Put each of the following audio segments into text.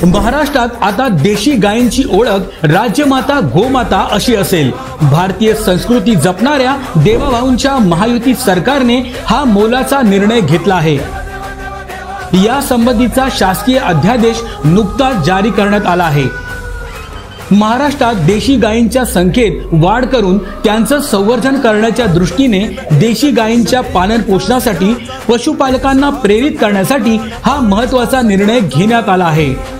महाराष्ट्रात आता देशी गायींची ओळख राजमाता गोमाता अशी असेल। भारतीय संस्कृती जपणाऱ्या देवाभाऊंच्या महायुती सरकारने हा मोलाचा निर्णय घेतला आहे। या संबंधीचा शासकीय अध्यादेश नुकताच जारी करण्यात आला आहे। महाराष्ट्रात देशी गायींच्या संख्येत वाढ करून त्यांचं संवर्धन करण्याच्या दृष्टीने देशी गायींच्या पालन पोषणासाठी पशुपालकांना प्रेरित करण्यासाठी हा महत्त्वाचा निर्णय घेण्यात आला आहे।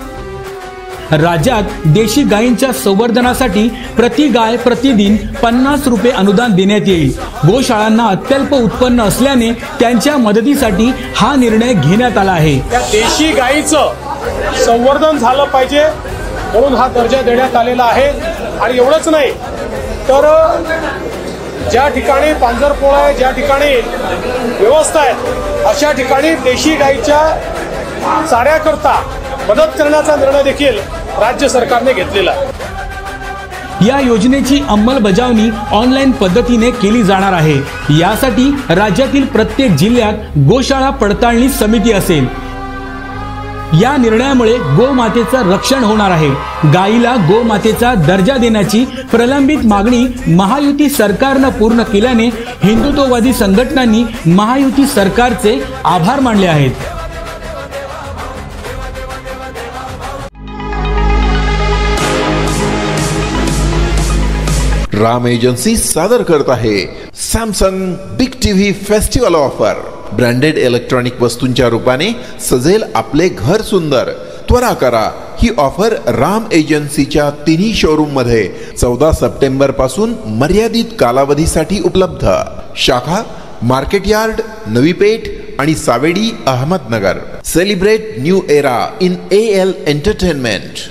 राज्यात देशी गायींच्या संवर्धनासाठी प्रति गाय प्रतिदिन 50 रुपये अनुदान देण्यात येईल। गोशाळांना अत्यल्प उत्पन्न असल्याने त्यांच्या मदतीसाठी हा निर्णय घेण्यात आला आहे। या देशी गायीचं संवर्धन झालं पाहिजे म्हणून हा दर्जा देण्यात आलेला आहे। आणि एवढंच नाही तर ज्या ठिकाणी पांजरपोळ आहे, ज्या ठिकाणी व्यवस्था आहे, अशा ठिकाणी देशी गायीच्या चाऱ्याकरता मदत करण्याचा निर्णय देखील राज्य सरकारने घेतलेला आहे। या योजनेची अंमलबजावणी ऑनलाईन पद्धतीने केली जाणार आहे। यासाठी राज्यातील प्रत्येक जिल्ह्यात गोशाळा पडताळणी समिती असेल। या निर्णयामुळे गोमातेचं रक्षण होणार आहे। गायीला गोमातेचा दर्जा देण्याची प्रलंबित मागणी महायुती सरकारनं पूर्ण केल्याने हिंदुत्ववादी संघटनांनी महायुती सरकारचे आभार मानले आहेत। राम एजन्सी सादर करत आहे Samsung big TV festival offer. Branded electronic वस्तूंच्या रूपाने सजेल आपले घर सुंदर। त्वरा करा, ही ऑफर राम एजन्सीच्या तिन्ही शोरूम मध्ये 14 सप्टेंबर पासून मर्यादित कालावधीसाठी उपलब्ध। शाखा मार्केट यार्ड, नवी पेठ आणि Savedi, Ahmednagar. Celebrate new era in AL entertainment.